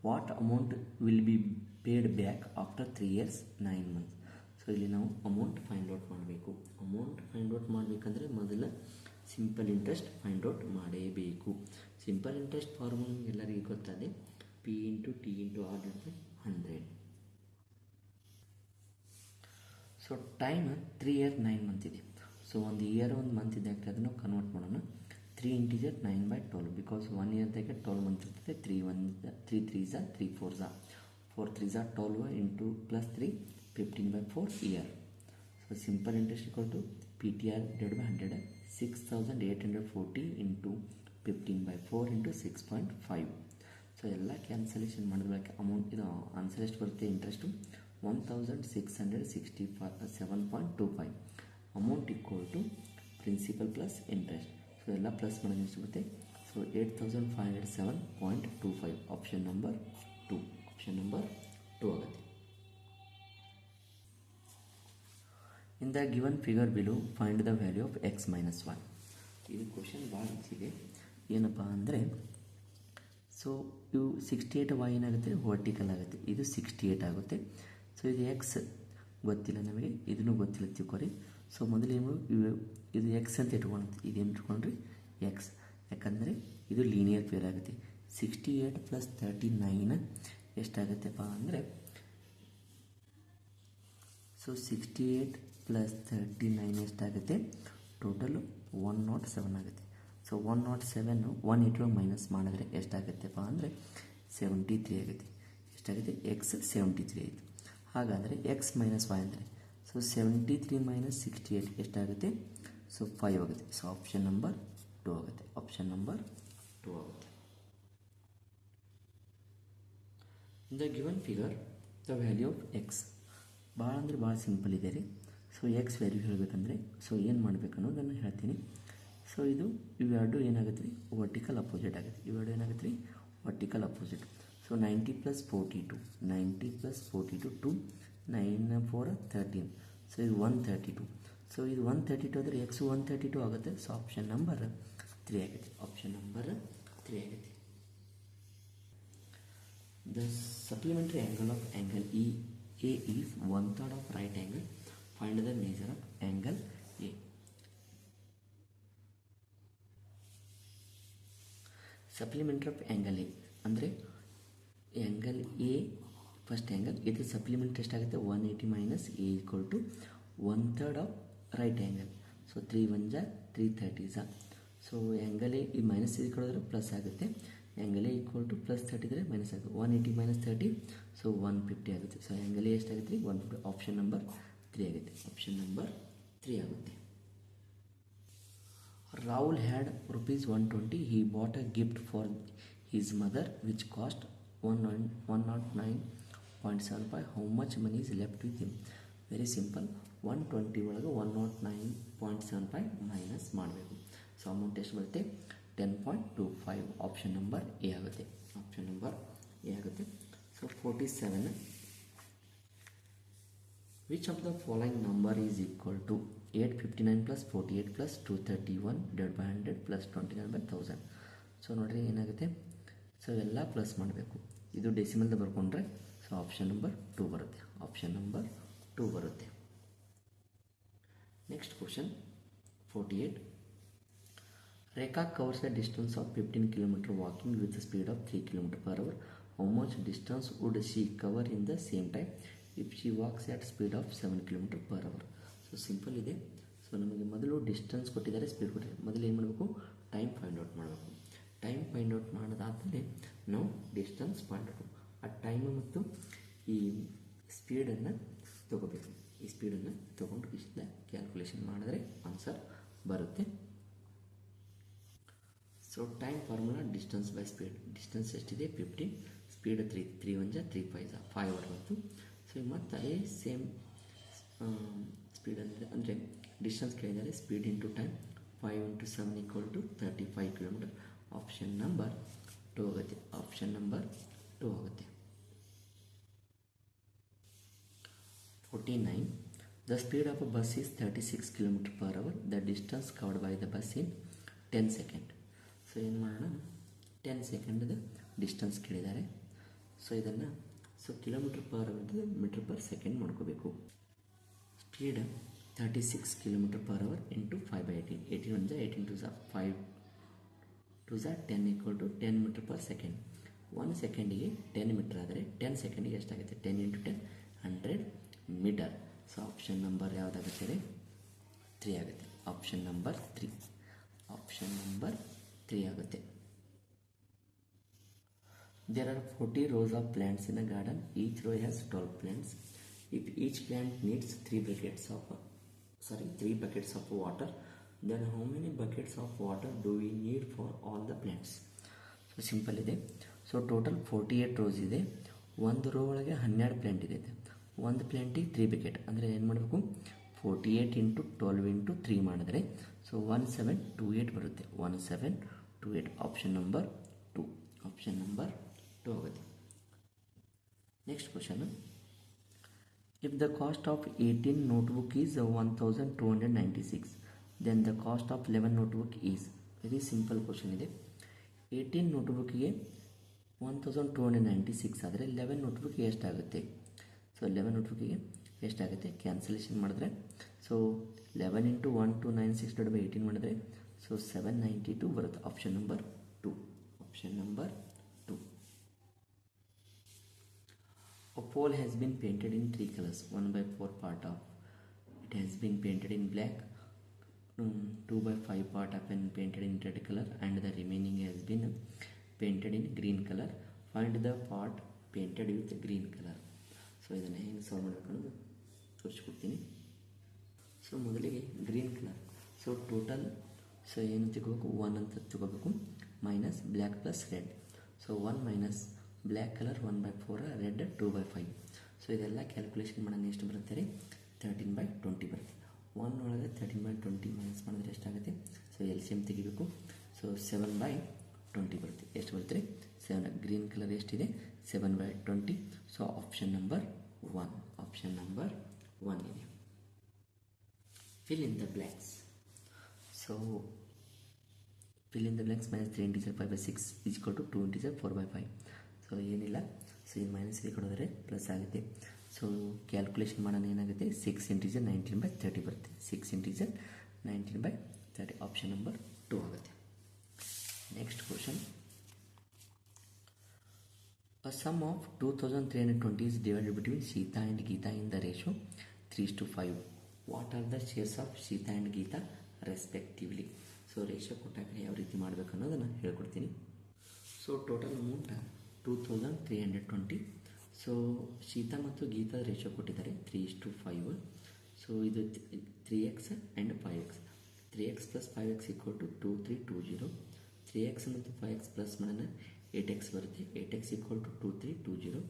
What amount will be paid back after 3 years 9 months? So ಇಲ್ಲಿ ನಾವು ಅಮೌಂಟ್ ಫೈಂಡ್ ಔಟ್ ಮಾಡಬೇಕು. ಅಮೌಂಟ್ ಫೈಂಡ್ ಔಟ್ ಮಾಡಬೇಕಂದ್ರೆ ಮೊದಲ ಸಿಂಪಲ್ ಇಂಟ್ರೆಸ್ಟ್ ಫೈಂಡ್ ಔಟ್ ಮಾಡಲೇಬೇಕು. ಸಿಂಪಲ್ ಇಂಟ್ರೆಸ್ಟ್ ಫಾರ್ಮುಲಾ ಎಲ್ಲರಿಗೂ ಗೊತ್ತದೆ, P into T into R/100. So time 3 year 9 month ಇದೆ. ಸೊ ಒಂದು ಇಯರ್ ಒಂದು ಮಂತ್ ಇದೆ, ಅದನ್ನು ಕನ್ವರ್ಟ್ ಮಾಡೋಣ. 3 ಇಂಟೀಜರ್ 9/12 ಬಿಕಾಸ್ 1 ಇಯರ್ದಾಗೆ 12 ಮಂತ್ ಇರ್ತದೆ. 3 3s 3 4s 4 3s 12 into plus 3 15/4 year. So simple interest equal to PTR divided by 100 6840 into 15/4 into 6.5. So ಎಲ್ಲ ಕ್ಯಾನ್ಸಲೇಷನ್ ಮಾಡಿದ್ಮೇಲೆ ಅಮೌಂಟ್ ಇದು ಆನ್ಸರ್ ಎಷ್ಟು ಬರುತ್ತೆ? Interest 1667.25 amount equal to principal plus interest. So ಎಲ್ಲ ಪ್ಲಸ್ ಮಾಡೋದು ಎಷ್ಟು ಬರುತ್ತೆ? ಸೊ 8507.25 ಆಪ್ಷನ್ ನಂಬರ್ 2 ಆಗುತ್ತೆ. In the given figure below find the value of x minus 1. ಇದು ಕ್ವಶನ್ ಭಾಳ ಇದೆ. ಏನಪ್ಪ ಅಂದರೆ ಸೊ ಇವು 68y ಏನಾಗುತ್ತೆ? ವರ್ಟಿಕಲ್ ಆಗುತ್ತೆ. ಇದು 68 ಆಗುತ್ತೆ. ಸೊ ಇದು ಎಕ್ಸ್ ಗೊತ್ತಿಲ್ಲ ನಮಗೆ, ಇದನ್ನು ಗೊತ್ತಿಲ್ಲ ತಿಳ್ಕೊರಿ. ಸೊ ಮೊದಲೇನು ಇದು ಎಕ್ಸ್ ಅಂತ ಇಟ್ಕೊಳುತ್ತೆ, ಇದೇನು ಇಟ್ಕೊಂಡ್ರಿ ಎಕ್ಸ್, ಯಾಕಂದರೆ ಇದು ಲೀನಿಯರ್ ಪೇರ್ ಆಗುತ್ತೆ. 68 + 39 ಎಷ್ಟಾಗುತ್ತೆಪ್ಪ ಅಂದರೆ, ಸೊ 68 + 39 ಎಷ್ಟಾಗುತ್ತೆ? ಟೋಟಲು 107 ಆಗುತ್ತೆ. ಸೊ 107 180 ಮೈನಸ್ ಮಾಡಿದ್ರೆ ಎಷ್ಟಾಗುತ್ತೆಪ್ಪ ಅಂದರೆ 73 ಆಗುತ್ತೆ. ಎಷ್ಟಾಗುತ್ತೆ? ಎಕ್ಸ್ 73 ಆಯಿತು. ಹಾಗಾದರೆ ಎಕ್ಸ್ ಮೈನಸ್ y ಅಂದರೆ, ಸೊ 73 ಮೈನಸ್ 68 ಎಷ್ಟಾಗುತ್ತೆ? ಸೊ 5 ಆಗುತ್ತೆ. ಸೊ ಆಪ್ಷನ್ ನಂಬರ್ 2 ಆಗುತ್ತೆ. In the given figure the value of X. ಭಾಳ ಅಂದರೆ ಭಾಳ ಸಿಂಪಲ್ ಇದೆ ರೀ. ಸೊ ಎಕ್ಸ್ ವ್ಯಾಲ್ಯೂ ಹೇಳಬೇಕಂದ್ರೆ ಸೊ ಏನು ಮಾಡಬೇಕು ಅನ್ನೋದನ್ನು ಹೇಳ್ತೀನಿ. ಸೊ ಇವೆರಡು ಏನಾಗುತ್ತೆ ರೀ? ವರ್ಟಿಕಲ್ ಅಪೋಸಿಟ್ ಆಗುತ್ತೆ. ಇವೆರಡು ಏನಾಗುತ್ತೆ ರೀ? Vertical opposite. ಸೊ 90 + 42 2 9 4 13. ಸೊ ಇದು 132. ಸೊ ಇದು 132 ಆದರೆ ಎಕ್ಸ್ 132 ಆಗುತ್ತೆ. ಸೊ ಆಪ್ಷನ್ ನಂಬರ್ 3 ಆಗುತ್ತೆ. The supplementary angle of angle A is 1/3 of right angle. Find the measure of angle A. Supplementary of angle A ಅಂದರೆ ಆ್ಯಂಗಲ್ ಎ ಫಸ್ಟ್ ಆ್ಯಂಗಲ್, ಇದು ಸಪ್ಲಿಮೆಂಟ್ರಿ ಎಷ್ಟಾಗುತ್ತೆ? 180 minus A equal to 1/3 of right angle. So 3 1 330. So angle A ಈ ಮೈನಸ್ ಇದು ಕೊಡಿದ್ರೆ ಪ್ಲಸ್ ಆಗುತ್ತೆ. Angle A equal to plus 30 ಇದ್ದರೆ ಮೈನಸ್ ಆಗುತ್ತೆ. 180 ಮೈನಸ್ 30 ಸೊ 150 ಆಗುತ್ತೆ. ಸೊ ಆ್ಯಂಗಲ್ ಎ ಎಷ್ಟಾಗುತ್ತೆ ರೀ? 150. ಆಪ್ಷನ್ ನಂಬರ್ 3 ಆಗುತ್ತೆ. Rahul had ₹120. He bought a gift for his mother which cost 109.75. How much money is left with him? Very simple. 120 ಒಳಗೆ 109.75 ಮೈನಸ್ ಮಾಡಬೇಕು. ಸೊ ಅಮೌಂಟ್ ಎಷ್ಟು ಬರುತ್ತೆ? 10.25. ಆಪ್ಷನ್ ನಂಬರ್ ಎ ಆಗುತ್ತೆ. So 47. Which of the following number is equal to 859 + 48 + 231 / 100 + 29/1000? So ನೋಡಿರಿ ಏನಾಗುತ್ತೆ? ಸೊ ಎಲ್ಲ ಪ್ಲಸ್ ಮಾಡಬೇಕು. ಇದು ಡೆಸಿಮಲ್ದ ಬರ್ಕೊಂಡ್ರೆ ಸೊ ಆಪ್ಷನ್ ನಂಬರ್ 2 ಬರುತ್ತೆ. Next question 48. Rekha covers a distance of 15 km walking with a speed of 3 km/h. How much distance would she cover in the same time if she walks at speed of 7 km/h? So simple ಇದೆ. ಸೊ ನಮಗೆ ಮೊದಲು ಡಿಸ್ಟೆನ್ಸ್ ಕೊಟ್ಟಿದ್ದಾರೆ, ಸ್ಪೀಡ್ ಕೊಟ್ಟಿದ್ದಾರೆ. ಮೊದಲು ಏನು ಮಾಡಬೇಕು? ಟೈಮ್ ಫೈಂಡ್ ಔಟ್ ಮಾಡಬೇಕು. ಟೈಮ್ ಫೈಂಡ್ ಔಟ್ ಮಾಡೋದಾದಮೇಲೆ ನಾವು ಡಿಸ್ಟೆನ್ಸ್ ಫೈಂಡ್ ಔಟ್, ಆ ಟೈಮು ಮತ್ತು ಈ ಸ್ಪೀಡನ್ನು ತೊಗೋಬೇಕು. ಈ ಸ್ಪೀಡನ್ನು ತೊಗೊಂಡು ಇಷ್ಟನ್ನ ಕ್ಯಾಲ್ಕುಲೇಷನ್ ಮಾಡಿದ್ರೆ ಆನ್ಸರ್ ಬರುತ್ತೆ. So time formula distance by speed. Distance ಎಷ್ಟಿದೆ? 15. ಸ್ಪೀಡ್ 3 3 1 3 5 5 ಬಂತು. ಸೊ ಮತ್ತು ಅದೇ ಸೇಮ್ ಸ್ಪೀಡ್ ಅಂದರೆ ಡಿಸ್ಟೆನ್ಸ್ ಕೇಳಿದರೆ speed into time 5 × 7 = 35 km. Option number 2 ಆಗುತ್ತೆ. 49. The speed of a bus is 36 km/h. The distance covered by the bus in 10 seconds. So ಏನು ಮಾಡೋಣ? 10 ಸೆಕೆಂಡ್ದು ಡಿಸ್ಟೆನ್ಸ್ ಕೇಳಿದ್ದಾರೆ. ಸೊ ಇದನ್ನು kilometre per hour metre per second ಮಾಡ್ಕೋಬೇಕು. speed 36 km per hour into 5 by 18. 18 1 is 18 2 is 5 2 is 10 equal to 10 meter per second. 1 ಸೆಕೆಂಡಿಗೆ 10 ಮೀಟರ್ ಆದರೆ 10 ಸೆಕೆಂಡಿಗೆ ಎಷ್ಟಾಗುತ್ತೆ? 10 into 10 100 metre. So option number ಯಾವುದಾಗುತ್ತೆ? 3 ಆಗುತ್ತೆ. Option number 3. ಆಪ್ಷನ್ ನಂಬರ್ 3 ಆಗುತ್ತೆ. There are 40 rows of plants in a garden. Each row has 12 plants. If each plant needs 3 buckets of water, then how many buckets of water do we need for all the plants? So simple ಇದೆ. ಸೊ ಟೋಟಲ್ 48 ರೋಸ್ ಇದೆ. ಒಂದು ರೋ ಒಳಗೆ 12 ಪ್ಲ್ಯಾಂಟ್ ಇದೆ. ಒಂದು ಪ್ಲ್ಯಾಂಟಿಗೆ 3 ಬಕೆಟ್ ಅಂದರೆ ಏನು ಮಾಡಬೇಕು? 48 ಇಂಟು 12 ಇಂಟು 3 ಮಾಡಿದ್ರೆ ಸೊ 1728 ಬರುತ್ತೆ. 1728 ಆಪ್ಷನ್ ನಂಬರ್ 2. ಆಪ್ಷನ್ ನಂಬರ್ 2 ಆಗುತ್ತೆ. Next question. If the cost of 18 notebook is 1296, then the cost of 11 notebook is. Very simple question ಇದೆ. 18 ನೋಟ್ಬುಕ್ಕಿಗೆ 1296 ಆದರೆ 11 ನೋಟ್ಬುಕ್ಗೆ ಎಷ್ಟಾಗುತ್ತೆ? ಸೊ 11 ನೋಟ್ಬುಕ್ಕಿಗೆ ಎಷ್ಟಾಗುತ್ತೆ? ಕ್ಯಾನ್ಸಲೇಷನ್ ಮಾಡಿದ್ರೆ ಸೊ 11 ಇಂಟು 1296 ಡಿವೈಡ್ ಬೈ 18 ಮಾಡಿದ್ರೆ ಸೊ 792 ಬರುತ್ತೆ. Option number 2. Option number 2. A pole has been painted in 3 colors. 1/4 part of it has been painted in black. 2/5 part have been painted in red color, and the remaining has been painted in green color. Find the part painted with green color. So ಇದನ್ನು ಹೆಂಗೆ ಸಾಲ್ವ್ ಮಾಡಬೇಕು ಅನ್ನೋದು ತೋರಿಸ್ಕೊಡ್ತೀನಿ. ಸೊ ಮೊದಲಿಗೆ green colour. So total so ಏನು ತಗೋಬೇಕು? 1 ಅಂತ ತಗೋಬೇಕು. Minus black plus red. So 1 minus black colour 1/4, red 2/5. So ಇದೆಲ್ಲ ಕ್ಯಾಲ್ಕುಲೇಷನ್ ಮಾಡೋಣ. ಎಷ್ಟು ಬರುತ್ತೆ ರೀ? 13/20 ಬರುತ್ತೆ. 1 ಒಳಗೆ 13/20 ಮೈನಸ್ ಮಾಡಿದ್ರೆ ಎಷ್ಟಾಗುತ್ತೆ? ಸೊ LCM ತೆಗಿಬೇಕು. ಸೊ 7/20 ಬರುತ್ತೆ. ಎಷ್ಟು ಬರುತ್ತೆ ರೀ? 7. ಗ್ರೀನ್ ಕಲರ್ ಎಷ್ಟಿದೆ? 7/20. So option number 1. Option number 1 ಇದೆ. Fill in the blanks. So fill in the blanks. Minus 3 integer 5/6 is equal to 2 integer 4/5. So ಏನಿಲ್ಲ. ಸೊ ಇದು ಮೈನಸ್ ಇಲ್ಲಿ ಕೊಡೋದ್ರೆ ಪ್ಲಸ್ ಆಗುತ್ತೆ. ಸೊ ಕ್ಯಾಲ್ಕುಲೇಷನ್ ಮಾಡೋಣ. ಏನಾಗುತ್ತೆ? 6 ಇಂಟೀಜರ್ 19/30 ಬರುತ್ತೆ. 6 ಇಂಟೀಜರ್ 19/30. ಆಪ್ಷನ್ ನಂಬರ್ 2 ಆಗುತ್ತೆ. Next question. A sum of 2320 is divided between Sita and Geeta in the ratio 3:5. What are the shares of Sita and Geeta respectively? So ratio ಕೊಟ್ಟಾಗ ಯಾವ ರೀತಿ ಮಾಡಬೇಕು ಅನ್ನೋದನ್ನು ಹೇಳ್ಕೊಡ್ತೀನಿ. So total amount 2320. ಸೊ ಶೀತಾ ಮತ್ತು ಗೀತಾ ರೇಷಿಯೋ ಕೊಟ್ಟಿದ್ದಾರೆ 3:5. ಸೊ ಇದು 3x and 5x. 3x plus 5x equal to 2320. 3x ಮತ್ತು 5x ಪ್ಲಸ್ ಮಾಡೋಣ 8x ಬರುತ್ತೆ. 8x equal to 2320.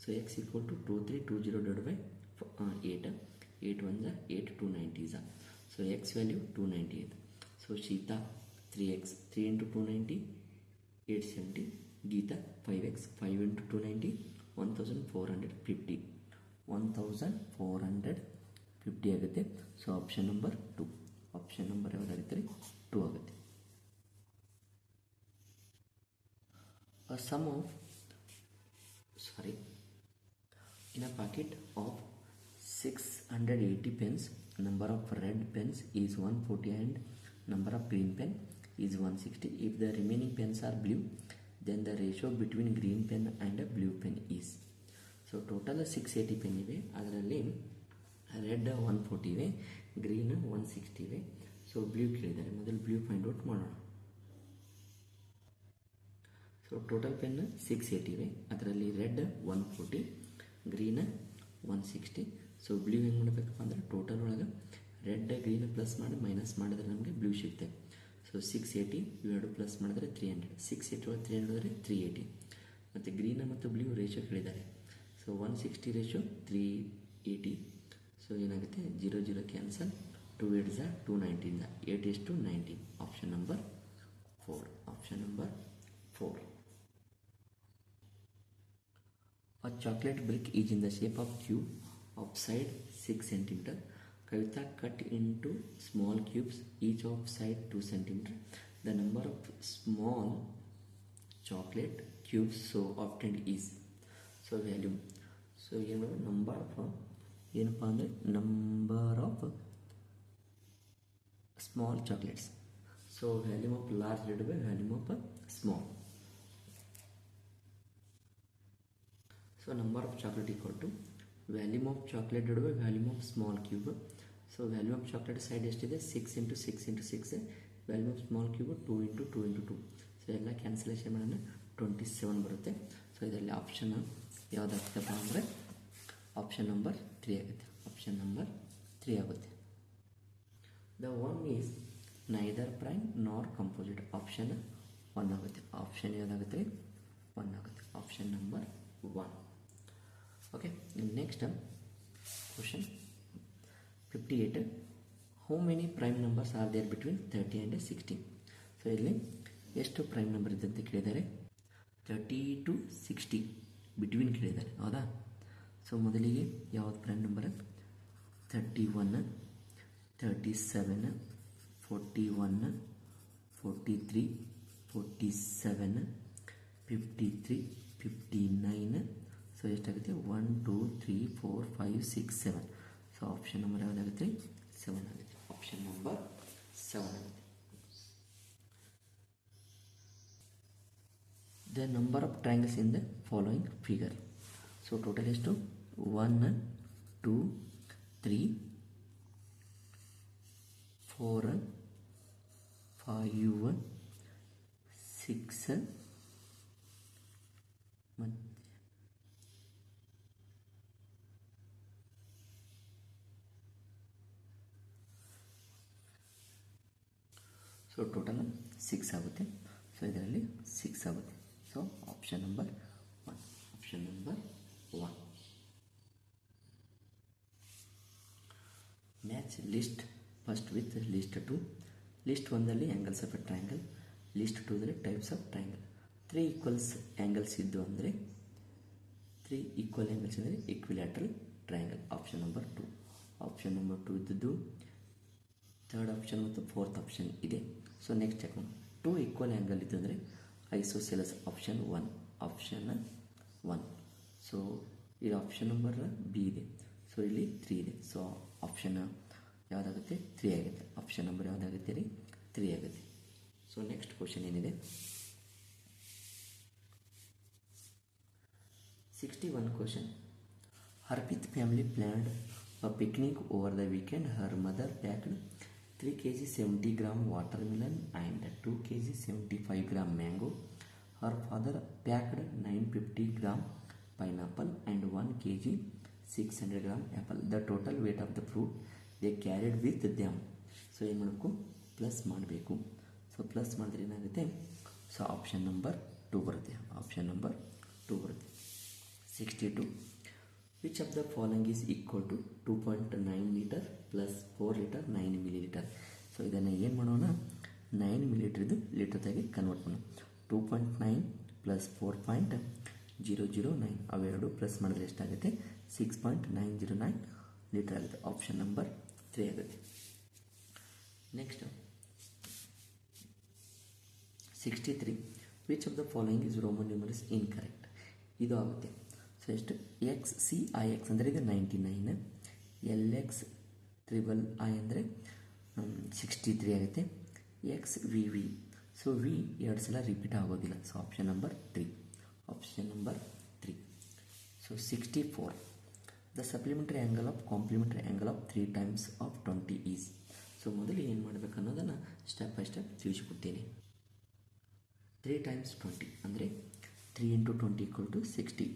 So x equal to 2320 divide by 8. 8 1 8 290 so x value 298. So Sheeta 3x 3 into 290 870. Geetha 5x 5 into 290 1450. 1450 ಆಗುತ್ತೆ. So option number 2. Option number ಯಾವುದಾಗುತ್ತೆ? 2 ಆಗುತ್ತೆ. In a packet of 680 pens, number of red pens is 140 and number of green pen is 160. If the remaining pens are blue, then the ratio between green pen and a blue pen is. So total 680 pen ಇವೆ. ಅದರಲ್ಲಿ ರೆಡ್ 140 ಇವೆ, ಗ್ರೀನ್ 160 ಇವೆ. ಸೊ ಬ್ಲೂ ಕೇಳಿದ್ದಾರೆ. ಮೊದಲು ಬ್ಲೂ ಫೈಂಡ್ ಔಟ್ ಮಾಡೋಣ. ಸೊ ಟೋಟಲ್ ಪೆನ್ 680 ಇವೆ. ಅದರಲ್ಲಿ ರೆಡ್ 140, ಗ್ರೀನ್ 160. ಸೊ ಬ್ಲೂ ಹೆಂಗೆ ಮಾಡಬೇಕಪ್ಪ ಅಂದರೆ ಟೋಟಲ್ ಒಳಗೆ ರೆಡ್ ಗ್ರೀನ್ ಪ್ಲಸ್ ಮಾಡಿ ಮೈನಸ್ ಮಾಡಿದ್ರೆ ನಮಗೆ ಬ್ಲೂ ಸಿಗುತ್ತೆ. ಸೊ 680 ಇವೆರಡು ಪ್ಲಸ್ ಮಾಡಿದ್ರೆ 300. 680 ಒಳಗೆ 300 ಅಂದರೆ 380. ಮತ್ತು ಗ್ರೀನ್ ಮತ್ತು ಬ್ಲೂ ರೇಷಿಯೋ ಕೇಳಿದ್ದಾರೆ. So 160 ratio 380. ಸೊ ಏನಾಗುತ್ತೆ? 0 0 cancel. 2 8 219 8 is to 19. Option number 4. Option number 4. A chocolate brick is in the shape of cube of side 6 cm. Kavita cut into small cubes, each of side 2 cm. The number of small chocolate cubes so obtained is. So value. So here number of ಏನಪ್ಪ ಅಂದರೆ number of small chocolates. So volume of large divided by volume of small. So number of chocolate equal to volume of chocolate divided by volume of small cube. So volume of chocolate side ಎಷ್ಟಿದೆ 6 × 6 × 6. Volume of small cube 2 × 2 × 2. So ಎಲ್ಲ ಕ್ಯಾನ್ಸಲೇಷನ್ ಮಾಡೋಣ 27 ಬರುತ್ತೆ. ಸೊ ಇದರಲ್ಲಿ ಆಪ್ಷನ್ ಯಾವುದಾಗ್ತಪ್ಪ ಅಂದರೆ ಆಪ್ಷನ್ ನಂಬರ್ 3 ಆಗುತ್ತೆ. ಆಪ್ಷನ್ ನಂಬರ್ 3 ಆಗುತ್ತೆ. The one is neither prime nor composite. Option 1 ಆಗುತ್ತೆ. ಆಪ್ಷನ್ ಯಾವುದಾಗುತ್ತೆ 1 ಆಗುತ್ತೆ. Option number 1. Okay, next question 58. How many prime numbers are there between 30 and 60? So ಇಲ್ಲಿ ಎಷ್ಟು ಪ್ರೈಮ್ ನಂಬರ್ ಇದೆ ಅಂತ ಕೇಳಿದ್ದಾರೆ. 30 to 60 ಬಿಟ್ವೀನ್ ಕೇಳಿದ್ದಾರೆ, ಹೌದಾ? ಸೊ ಮೊದಲಿಗೆ ಯಾವ್ದು ಪ್ರೈಮ್ ನಂಬರ್? 31, 37, 41, 43, 47, 53, 59. ಸೊ ಎಷ್ಟಾಗುತ್ತೆ? 1 2 3 4 5 6 7. So option number ಯಾವುದಾಗುತ್ತೆ? 7 ಆಗುತ್ತೆ. ಆಪ್ಷನ್ ನಂಬರ್ 7 ಆಗುತ್ತೆ. The number of triangles in the following figure. So total ಎಷ್ಟು? 1 2 3 4 5 6 ಮತ್ತು ಸೊ ಟೋಟಲ್ 6 ಆಗುತ್ತೆ. ಸೊ ಇದರಲ್ಲಿ 6 ಆಗುತ್ತೆ. So option number 1. Option number 1. Match list first with list 2. List 1ದಲ್ಲಿ angles of a triangle, list 2ದಲ್ಲಿ types of triangle. 3 equals angles ಇದ್ದು ಅಂದರೆ 3 ಈಕ್ವಲ್ ಆ್ಯಂಗಲ್ಸ್ ಅಂದರೆ equilateral triangle. Option number 2. Option number 2 ಇದ್ದದ್ದು ಥರ್ಡ್ ಆಪ್ಷನ್ ಮತ್ತು ಫೋರ್ತ್ ಆಪ್ಷನ್ ಇದೆ. ಸೊ ನೆಕ್ಸ್ಟ್ ಚೆಕ್ ಮಾಡೋಣ. 2 ಈಕ್ವಲ್ ಆ್ಯಂಗಲ್ ಇದ್ದು ಅಂದರೆ ಐಸೋಸೆಲಸ್. ಆಪ್ಷನ್ 1. ಆಪ್ಷನ್ 1. ಸೊ ಇಲ್ಲಿ ಆಪ್ಷನ್ ನಂಬರ್ ಬಿ ಇದೆ. ಸೊ ಇಲ್ಲಿ 3 ಇದೆ. So option ಯಾವುದಾಗುತ್ತೆ? 3 ಆಗುತ್ತೆ. ಆಪ್ಷನ್ ನಂಬರ್ ಯಾವುದಾಗುತ್ತೆ ರೀ? 3 ಆಗುತ್ತೆ. ಸೊ ನೆಕ್ಸ್ಟ್ ಕ್ವಶನ್ ಏನಿದೆ? 61 question. Harpreet family planned a picnic over the weekend. Her mother packed 3 kg 70 gram watermelon and 2 kg 75 gram mango. Her father packed 950 gram pineapple and 1 kg 600 gram apple. The total weight of the fruit they carried with them. So ಏನು ಮಾಡಬೇಕು? ಪ್ಲಸ್ ಮಾಡಬೇಕು. ಸೊ ಪ್ಲಸ್ ಮಾಡಿದ್ರೆ ಏನಾಗುತ್ತೆ? ಸೊ ಆಪ್ಷನ್ ನಂಬರ್ 2 ಬರುತ್ತೆ. ಆಪ್ಷನ್ ನಂಬರ್ 2 ಬರುತ್ತೆ. 62. Which of the following is equal to 2.9 liter plus 4 liter 9 milliliter? So ಇದನ್ನು ಏನು ಮಾಡೋಣ? 9 ಮಿಲಿಲೀಟ್ರದ್ದು ಲೀಟರ್ದಾಗಿ ಕನ್ವರ್ಟ್ ಮಾಡೋಣ. 2.9 ಪ್ಲಸ್ 4.009 ಅವೆರಡು ಪ್ಲಸ್ ಮಾಡಿದ್ರೆ ಎಷ್ಟಾಗುತ್ತೆ? 6.909 ಲೀಟರ್ ಆಗುತ್ತೆ. ಆಪ್ಷನ್ ನಂಬರ್ 3 ಆಗುತ್ತೆ. Next 63. Which of the following is Roman numerals incorrect? ಇದು ಆಗುತ್ತೆ. ಸೊ ಎಷ್ಟು? ಎಕ್ಸ್ ಸಿ ಐ ಎಕ್ಸ್ ಅಂದರೆ ಇದು 99, ಎಲ್ ಎಕ್ಸ್ ಟ್ರಿಬಲ್ ಐ ಅಂದರೆ 63 ಆಗುತ್ತೆ. X V V, so V 2 ಸಲ ರಿಪೀಟ್ ಆಗೋದಿಲ್ಲ. So option number 3. Option number 3. So 64. The supplementary angle of complementary angle of 3 times of 20 is. So ಮೊದಲು ಏನು ಮಾಡಬೇಕು ಅನ್ನೋದನ್ನು ಸ್ಟೆಪ್ ಬೈ ಸ್ಟೆಪ್ ತಿಳಿಸ್ಕೊಡ್ತೀನಿ. 3 times 20 ಅಂದರೆ 3 × 20 = 60.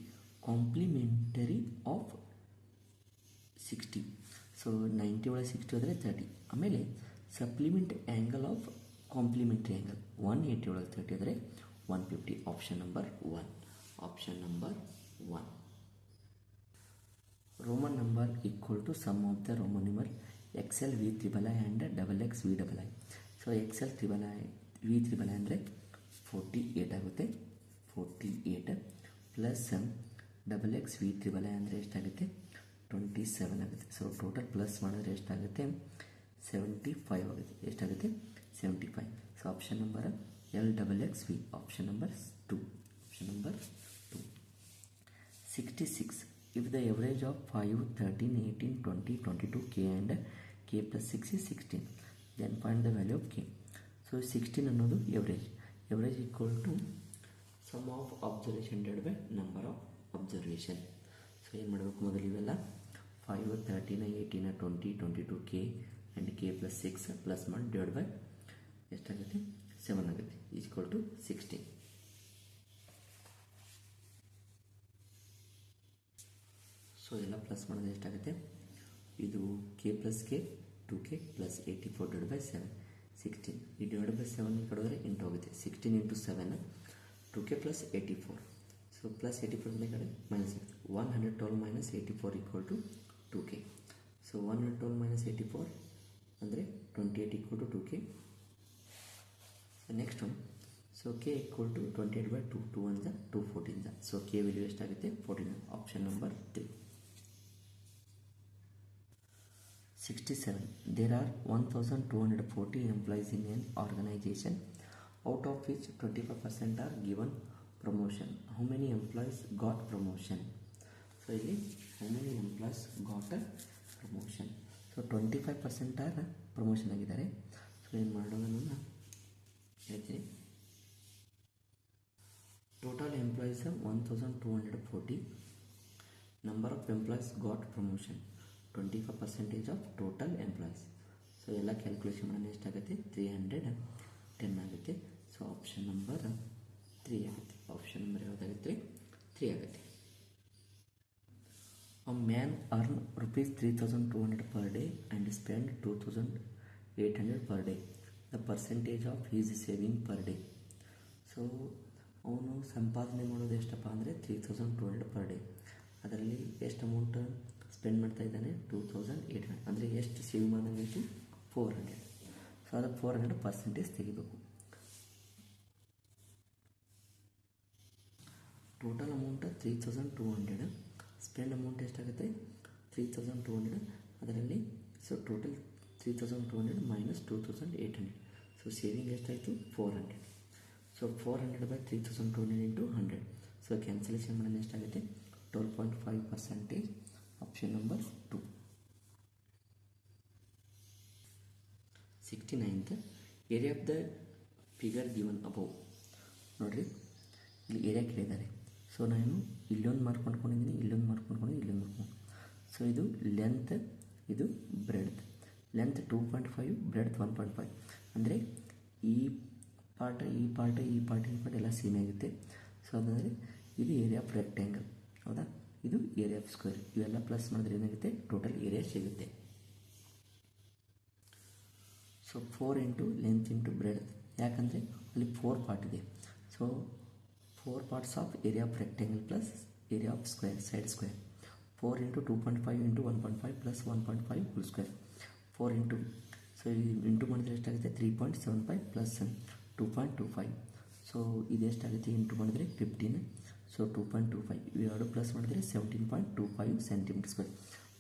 Complementary of 60. ಸೊ 90 ಒಳಗೆ 60 ಹೋದರೆ 30. ಆಮೇಲೆ supplement angle of complementary angle 180 ಒಳಗೆ 30 ಆದರೆ 150. Option number 1. Option number 1. Roman number equal to sum of the Roman number XL V triple I and XX V double I. So XL triple I V triple I ಅಂದರೆ 48 ಆಗುತ್ತೆ. 48 plus XX V triple I ಅಂದರೆ ಎಷ್ಟಾಗುತ್ತೆ? 27 ಆಗುತ್ತೆ. ಸೊ ಟೋಟಲ್ ಪ್ಲಸ್ ಮಾಡಿದ್ರೆ ಎಷ್ಟಾಗುತ್ತೆ? 75 ಆಗುತ್ತೆ. ಎಷ್ಟಾಗುತ್ತೆ? 75. So option number LXX V. Option number 2. Option number 2. 66. if the average of 5, 13, 18, 20, 22 k and k plus 6 is 16, then find the value of k. So 16 ಅನ್ನೋದು average equal to sum of observation divided by number of observation. So ಏನು ಮಾಡಬೇಕು, ಮೊದಲು ಇವೆಲ್ಲ 5, 13, 18, 20, 22 k and k plus 6 plus ಮಾಡಿ ಡಿವೈಡ್ ಬೈ ಎಷ್ಟಾಗುತ್ತೆ 7 ಆಗುತ್ತೆ ಈಕ್ವಲ್ ಟು 16. ಸೊ ಎಲ್ಲ ಪ್ಲಸ್ ಮಾಡಿದ್ರೆ ಎಷ್ಟಾಗುತ್ತೆ, ಇದು K plus K 2k plus 84 divide by 7 16. ಈ ಡಿವೈಡ್ ಬೈ 7 ಈ ಕಡೆ ಹೋದರೆ ಇಂಟು ಹೋಗುತ್ತೆ. 16 into 7 2k plus 84. So plus 84 ಕಡೆ minus 112 minus 84 equal to 2k. So 112 minus 84 ಅಂದರೆ 28 equal to 2k. So next one, so K equal to 28 by 2 2 1 2 14. So K value ಎಷ್ಟಾಗುತ್ತೆ 14. Option number 3. 67. There are 1240 employees in an organization, out of which 25% are given promotion. How many employees got promotion? So ಇಲ್ಲಿ how many employees got a promotion? So 25% are promotion ಆಗಿದ್ದಾರೆ. ಸೊ ಏನು ಮಾಡೋಣ ನಾನು ಹೇಳ್ತೀನಿ. Total employees 1240. Number of employees got promotion 25% of total employees. So ಎಲ್ಲ ಕ್ಯಾಲ್ಕುಲೇಷನ್ ಮಾಡೋಣ ಎಷ್ಟಾಗುತ್ತೆ 310 ಆಗುತ್ತೆ. ಸೊ ಆಪ್ಷನ್ ನಂಬರ್ 3 ಆಗುತ್ತೆ. ಆಪ್ಷನ್ ನಂಬರ್ ಯಾವುದಾಗುತ್ತೆ 3 ಆಗುತ್ತೆ. A man earn rupees 3200 per day and spend 2800 per day. The percentage of his saving per day. So ಅವನು ಸಂಪಾದನೆ ಮಾಡೋದು ಎಷ್ಟಪ್ಪ ಅಂದರೆ 3200 ಪರ್ ಡೇ. ಅದರಲ್ಲಿ ಎಷ್ಟು ಅಮೌಂಟ್ ಸ್ಪೆಂಡ್ ಮಾಡ್ತಾ ಇದ್ದಾನೆ 2800. ಅಂದರೆ ಎಷ್ಟು ಸೇವ್ ಮಾಡಿದಂಗಾಯಿತು 400. ಸೊ ಅದಕ್ಕೆ 400% ತೆಗಿಬೇಕು. Total amount 3200. ಸ್ಪೆಂಡ್ ಅಮೌಂಟ್ ಎಷ್ಟಾಗುತ್ತೆ 3200. ಅದರಲ್ಲಿ so total 3200 minus 2800. So saving ಎಷ್ಟಾಯಿತು 400. So 400 by 3200 into 100. So cancellation ಮಾಡೋಣ ಎಷ್ಟಾಗುತ್ತೆ 12.5%. Option number 2. 69th area of the figure given above. ನೋಡಿರಿ ಇಲ್ಲಿ ಏರಿಯಾ ಕೇಳಿದ್ದಾರೆ. ಸೊ ನಾನು ಇಲ್ಲೊಂದು ಮಾರ್ಕ್ ಮಾಡ್ಕೊಂಡಿದ್ದೀನಿ, ಇಲ್ಲೊಂದು ಮಾರ್ಕ್ ಮಾಡ್ಕೊಂಡಿದ್ದೀನಿ, ಇಲ್ಲೊಂದು ಮಾರ್ಕ್. ಸೊ ಇದು ಲೆಂತ್, ಇದು ಬ್ರೆಡ್ತ್. Length 2.5, breadth 1.5. ಅಂದರೆ ಈ ಪಾರ್ಟ್ ಎಲ್ಲ ಸೇಮ್ ಆಗುತ್ತೆ. ಸೊ ಅದಂದರೆ ಇದು ಏರಿಯಾ ಆಫ್ ರೆಕ್ಟ್ಯಾಂಗಲ್, ಹೌದಾ? ಇದು ಏರಿಯಾ ಆಫ್ ಸ್ಕ್ವೇರ್. ಇವೆಲ್ಲ ಪ್ಲಸ್ ಮಾಡಿದ್ರೆ ಏನಾಗುತ್ತೆ ಟೋಟಲ್ ಏರಿಯಾ ಸಿಗುತ್ತೆ. So 4 into length into breadth. ಯಾಕಂದರೆ ಅಲ್ಲಿ 4 ಪಾರ್ಟ್ ಇದೆ. So 4 parts of area of rectangle plus area of square, side square. 4 into 2.5 into 1.5 plus 1.5 whole square. 4 into, so into ಮಾಡಿದ್ರೆ ಎಷ್ಟಾಗುತ್ತೆ 3.75 ಪ್ಲಸ್ 2.25. ಸೊ ಇದೆಷ್ಟಾಗುತ್ತೆ ಇಂಟು ಮಾಡಿದ್ರೆ 15. ಸೊ 2.25 ಇವೆರಡು ಪ್ಲಸ್ ಮಾಡಿದ್ರೆ 17.25 centimetre square.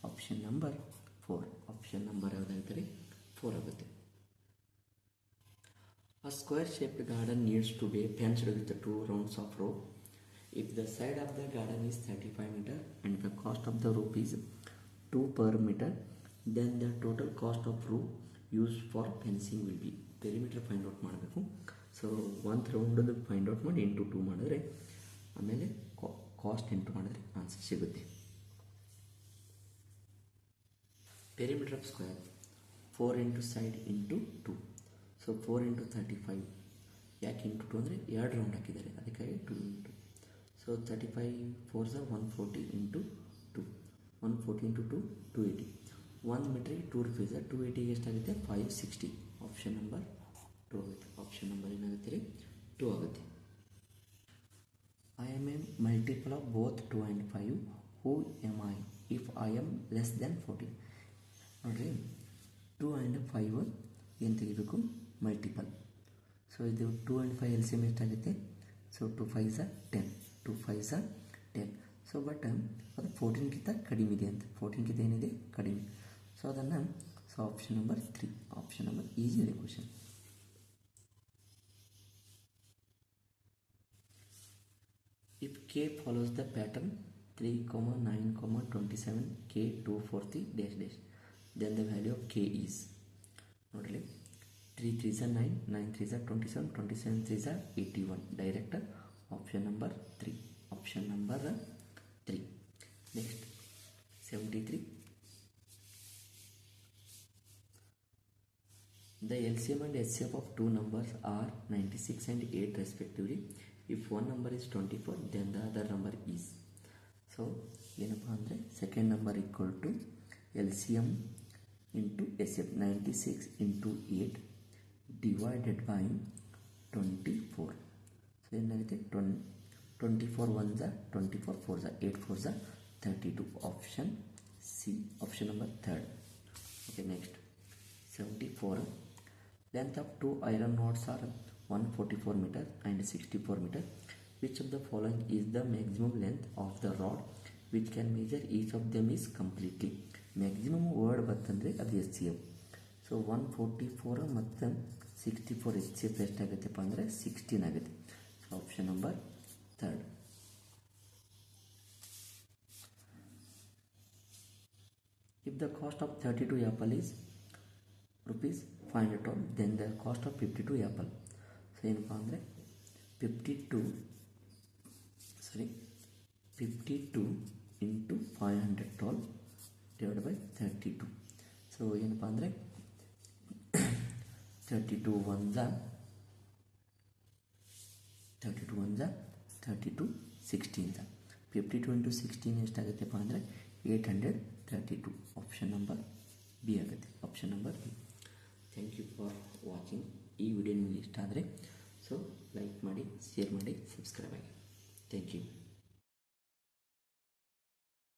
Option number 4. Option number ಯಾವುದಾಗುತ್ತೆ 4 ಆಗುತ್ತೆ. A square shaped garden needs to be fenced with 2 rounds of rope. If the side of the garden is 35 meter and the cost of the rope is 2 per meter, then the total cost of rope used for fencing will be. Perimeter find out ಮಾಡಬೇಕು. ಸೊ ಒಂದು ರೌಂಡದು ಫೈಂಡ್ ಔಟ್ ಮಾಡಿ ಇಂಟು 2 ಮಾಡಿದ್ರೆ ಆಮೇಲೆ ಕಾಸ್ಟ್ ಇಂಟು ಮಾಡಿದ್ರೆ ಆನ್ಸರ್ ಸಿಗುತ್ತೆ. Perimeter of square 4 into side into 2. So 4 into 35. ಯಾಕೆ ಇಂಟು 2 ಅಂದರೆ 2 ರೌಂಡ್ ಹಾಕಿದ್ದಾರೆ, ಅದಕ್ಕಾಗಿ 2 ಇಂಟು. So 35 4 140 into 2. 140 ಇಂಟು 2 280. 1 ಮೀಟ್ರಿಗೆ 2 ರೂಪೀಸ್. 280ಗೆ ಎಷ್ಟಾಗುತ್ತೆ 560. ಆಪ್ಷನ್ ನಂಬರ್ 2 ಆಗುತ್ತೆ. ಆಪ್ಷನ್ ನಂಬರ್ ಏನಾಗುತ್ತೆ 2 ಆಗುತ್ತೆ. I am a multiple of both 2 and 5. Who am I if I am less than 14? ನೋಡಿರಿ 2 and 5 ಏನು ತೆಗಿಬೇಕು ಮಲ್ಟಿಪಲ್. ಸೊ ಇದು 2 and 5 ಎಲ್ ಸಿ ಎಮ್ ಎಷ್ಟಾಗುತ್ತೆ. ಸೊ 2 5 10. 2 5 10. ಸೊ ಬಟ್ ಅದು 14ಗಿಂತ ಕಡಿಮೆ ಇದೆ ಅಂತ. 14ಗಿಂತ ಏನಿದೆ ಕಡಿಮೆ. ಸೊ ಅದನ್ನು so option number 3. Option number easy ಇದೆ question. If k follows the pattern 3, 9, 27, k 240 dash dash. Then the value of k is ನೋಡಲಿ 3 3s are 9, 9 3s are 27, 27 3s are 81. Direct option number 3. Option number 3. Next 73. The LCM and HCF of two numbers are 96 and 8 respectively. If one number is 24, then the other number is. So, ಏನಪ್ಪ ಅಂದರೆ second number equal to LCM into HCF 96 into 8 divided by 24. So, ಏನಾಗುತ್ತೆ 24 ones are 24 fours are 8 fours are 32. Option C. Option number 3rd. Okay, next 74. Length of two iron rods are 144 meter and 64 meter. Which of the following is the maximum length of the rod which can measure each of them is completely? Maximum word ಬರ್ತಂದರೆ ಅದು HCF. ಸೊ 144 ಮತ್ತು 64 HCF ಎಷ್ಟಾಗುತ್ತಪ್ಪ ಅಂದರೆ 16 ಆಗುತ್ತೆ. So option number 3rd. If the cost of 32 apple is rupees 500, then the cost of 52 apple. So ಏನಪ್ಪ ಅಂದರೆ 52 into 500 divided by 32. ಸೊ ಏನಪ್ಪ ಅಂದರೆ 32 ones are 32 16 52 into 16 ಎಷ್ಟಾಗುತ್ತಪ್ಪ ಅಂದರೆ 832. ಆಪ್ಷನ್ ನಂಬರ್ ಬಿ ಆಗುತ್ತೆ. Option number B. Thank you for watching. ಈ ವಿಡಿಯೋ ನಿಮಗೆ ಇಷ್ಟ ಆದರೆ ಸೊ ಲೈಕ್ ಮಾಡಿ, ಶೇರ್ ಮಾಡಿ, ಸಬ್ಸ್ಕ್ರೈಬ್ ಆಗಿ. Thank you.